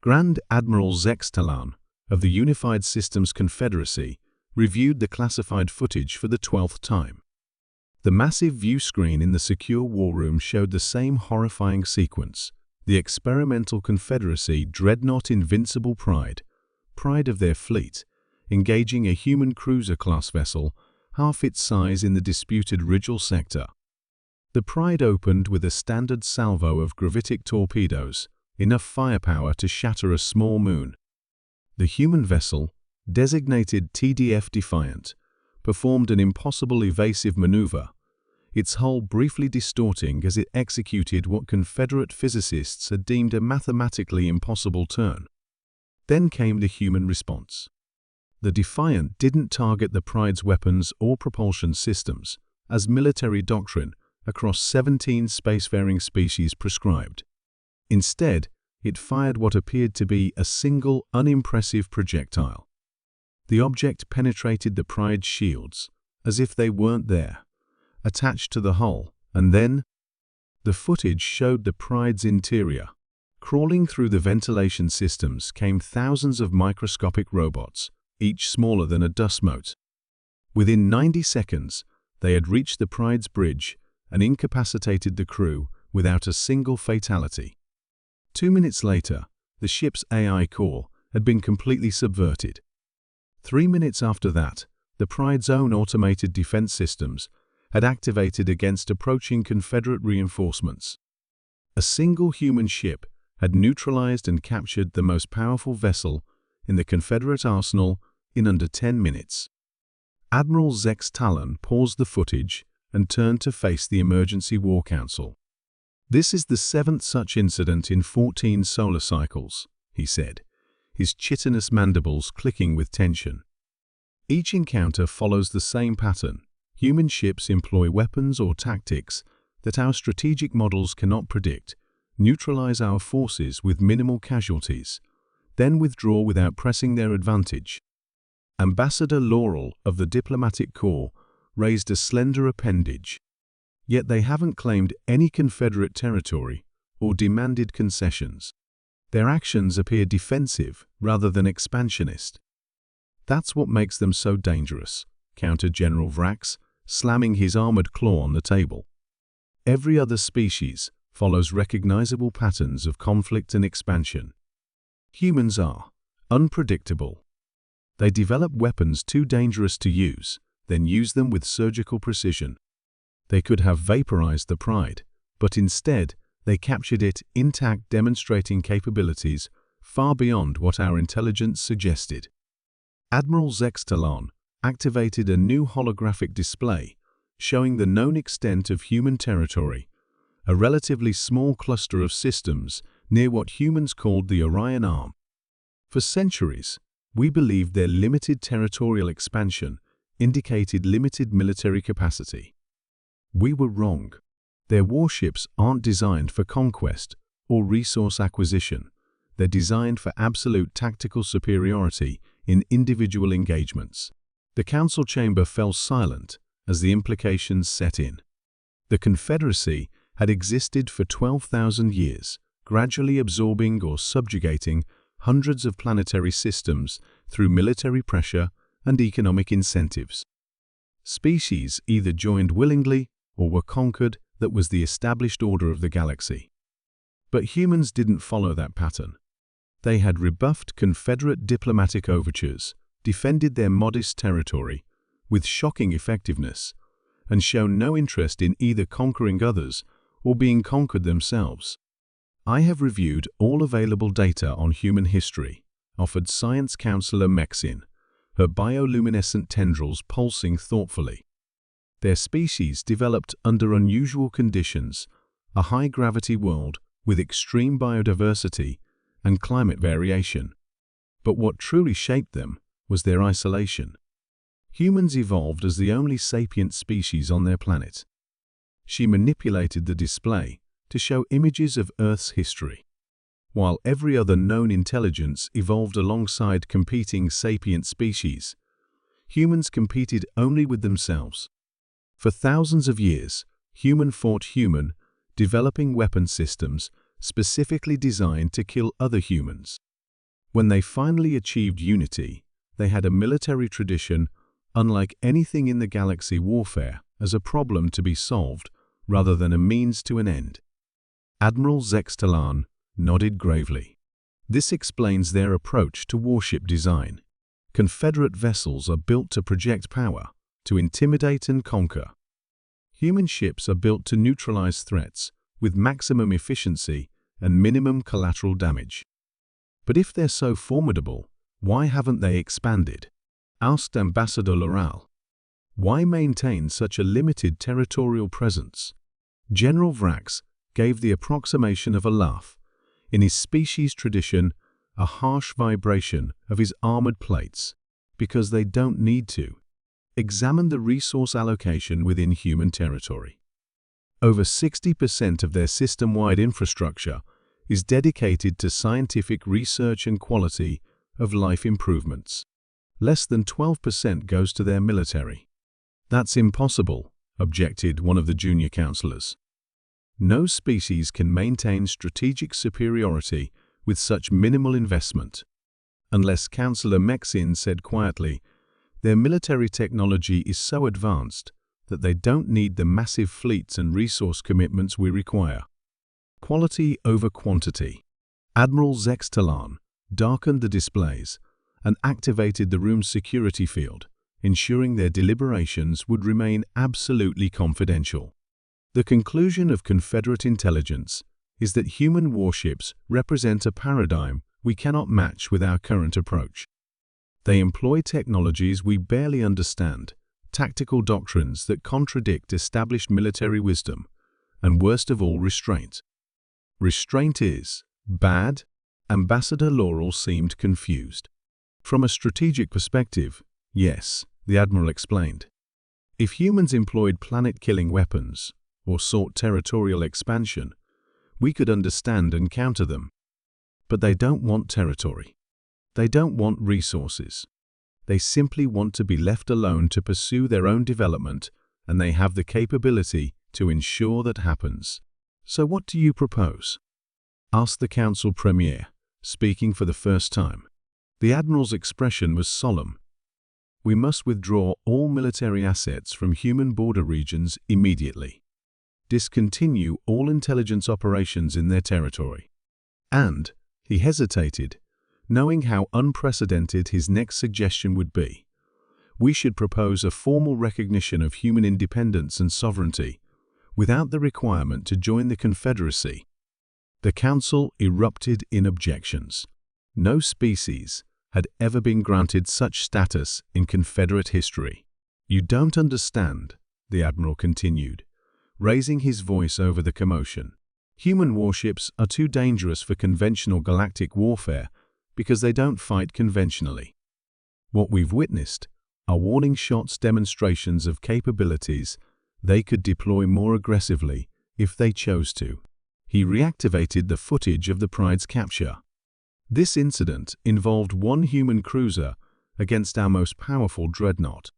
Grand Admiral Zex Talan of the Unified Systems Confederacy reviewed the classified footage for the 12th time. The massive view screen in the secure war room showed the same horrifying sequence: the experimental Confederacy dreadnought Invincible Pride, pride of their fleet, engaging a human cruiser-class vessel half its size in the disputed Rigel sector. The Pride opened with a standard salvo of gravitic torpedoes, enough firepower to shatter a small moon. The human vessel, designated TDF Defiant, performed an impossible evasive maneuver, its hull briefly distorting as it executed what Confederate physicists had deemed a mathematically impossible turn. Then came the human response. The Defiant didn't target the Pride's weapons or propulsion systems, as military doctrine across 17 spacefaring species prescribed. Instead, it fired what appeared to be a single, unimpressive projectile. The object penetrated the Pride's shields, as if they weren't there, attached to the hull, and then the footage showed the Pride's interior. Crawling through the ventilation systems came thousands of microscopic robots, each smaller than a dust mote. Within 90 seconds, they had reached the Pride's bridge and incapacitated the crew without a single fatality. 2 minutes later, the ship's AI core had been completely subverted. 3 minutes after that, the Pride's own automated defense systems had activated against approaching Confederate reinforcements. A single human ship had neutralized and captured the most powerful vessel in the Confederate arsenal in under 10 minutes. Admiral Zex Talan paused the footage and turned to face the Emergency War Council. "This is the 7th such incident in 14 solar cycles," he said, his chitinous mandibles clicking with tension. "Each encounter follows the same pattern. Human ships employ weapons or tactics that our strategic models cannot predict, neutralize our forces with minimal casualties, then withdraw without pressing their advantage." Ambassador Laurel of the Diplomatic Corps raised a slender appendage. "Yet they haven't claimed any Confederate territory or demanded concessions. Their actions appear defensive rather than expansionist." "That's what makes them so dangerous," countered General Vrax, slamming his armored claw on the table. "Every other species follows recognizable patterns of conflict and expansion. Humans are unpredictable. They develop weapons too dangerous to use, then use them with surgical precision. They could have vaporized the Pride, but instead they captured it intact, demonstrating capabilities far beyond what our intelligence suggested." Admiral Zex Talan activated a new holographic display showing the known extent of human territory, a relatively small cluster of systems near what humans called the Orion Arm. "For centuries, we believed their limited territorial expansion indicated limited military capacity. We were wrong. Their warships aren't designed for conquest or resource acquisition. They're designed for absolute tactical superiority in individual engagements." The council chamber fell silent as the implications set in. The Confederacy had existed for 12,000 years, gradually absorbing or subjugating hundreds of planetary systems through military pressure and economic incentives. Species either joined willingly or were conquered. That was the established order of the galaxy. But humans didn't follow that pattern. They had rebuffed Confederate diplomatic overtures, defended their modest territory with shocking effectiveness, and shown no interest in either conquering others or being conquered themselves. "I have reviewed all available data on human history," offered Science Counselor Mexin, her bioluminescent tendrils pulsing thoughtfully. "Their species developed under unusual conditions, a high-gravity world with extreme biodiversity and climate variation. But what truly shaped them was their isolation. Humans evolved as the only sapient species on their planet." She manipulated the display to show images of Earth's history. While every other known intelligence evolved alongside competing sapient species, humans competed only with themselves. For thousands of years, human fought human, developing weapon systems specifically designed to kill other humans. When they finally achieved unity, they had a military tradition unlike anything in the galaxy warfare as a problem to be solved rather than a means to an end. Admiral Zextalan nodded gravely. This explains their approach to warship design. Confederate vessels are built to project power, to intimidate and conquer. Human ships are built to neutralize threats with maximum efficiency and minimum collateral damage. But if they're so formidable, why haven't they expanded? Asked Ambassador Loral. Why maintain such a limited territorial presence? General Vrax gave the approximation of a laugh. In his species tradition, a harsh vibration of his armored plates, because they don't need to. Examine the resource allocation within human territory. Over 60% of their system-wide infrastructure is dedicated to scientific research and quality of life improvements. Less than 12% goes to their military. That's impossible, objected one of the junior counselors. No species can maintain strategic superiority with such minimal investment. Unless Councillor Mexin said quietly, their military technology is so advanced that they don't need the massive fleets and resource commitments we require. Quality over quantity. Admiral Zextalan darkened the displays and activated the room's security field, ensuring their deliberations would remain absolutely confidential. The conclusion of Confederate intelligence is that human warships represent a paradigm we cannot match with our current approach. They employ technologies we barely understand, tactical doctrines that contradict established military wisdom, and worst of all, restraint. Restraint is bad. Ambassador Laurel seemed confused. From a strategic perspective, yes, the Admiral explained. If humans employed planet-killing weapons or sought territorial expansion, we could understand and counter them. But they don't want territory. They don't want resources. They simply want to be left alone to pursue their own development, and they have the capability to ensure that happens. So what do you propose? Asked the Council Premier, speaking for the first time. The Admiral's expression was solemn. We must withdraw all military assets from human border regions immediately. Discontinue all intelligence operations in their territory. And, he hesitated, knowing how unprecedented his next suggestion would be. We should propose a formal recognition of human independence and sovereignty, without the requirement to join the Confederacy. The Council erupted in objections. No species had ever been granted such status in Confederate history. You don't understand, the Admiral continued, raising his voice over the commotion. Human warships are too dangerous for conventional galactic warfare because they don't fight conventionally. What we've witnessed are warning shots, demonstrations of capabilities they could deploy more aggressively if they chose to. He reactivated the footage of the Pride's capture. This incident involved one human cruiser against our most powerful dreadnought.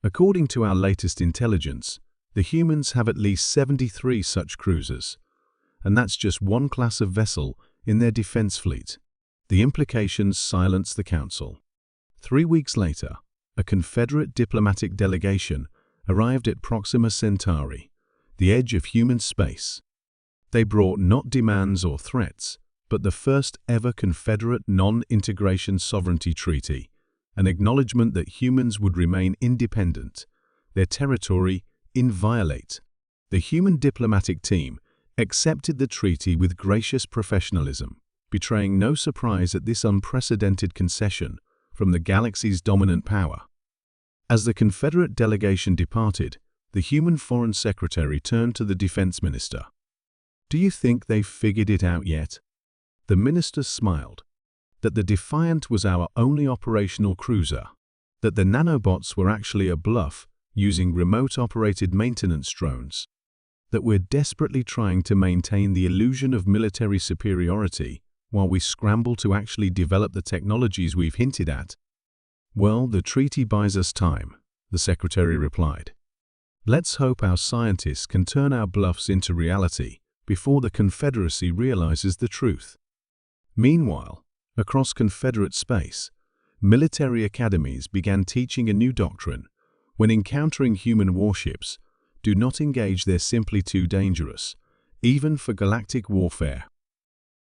According to our latest intelligence, the humans have at least 73 such cruisers, and that's just one class of vessel in their defense fleet. The implications silenced the Council. 3 weeks later, a Confederate diplomatic delegation arrived at Proxima Centauri, the edge of human space. They brought not demands or threats, but the first ever Confederate non-integration sovereignty treaty, an acknowledgement that humans would remain independent, their territory inviolate. The human diplomatic team accepted the treaty with gracious professionalism, betraying no surprise at this unprecedented concession from the galaxy's dominant power. As the Confederate delegation departed, the human Foreign Secretary turned to the Defense Minister. Do you think they've figured it out yet? The minister smiled. That the Defiant was our only operational cruiser. That the nanobots were actually a bluff using remote-operated maintenance drones. That we're desperately trying to maintain the illusion of military superiority while we scramble to actually develop the technologies we've hinted at. Well, the treaty buys us time, the Secretary replied. Let's hope our scientists can turn our bluffs into reality before the Confederacy realizes the truth. Meanwhile, Across Confederate space, military academies began teaching a new doctrine: when encountering human warships, do not engage, they're simply too dangerous, even for galactic warfare.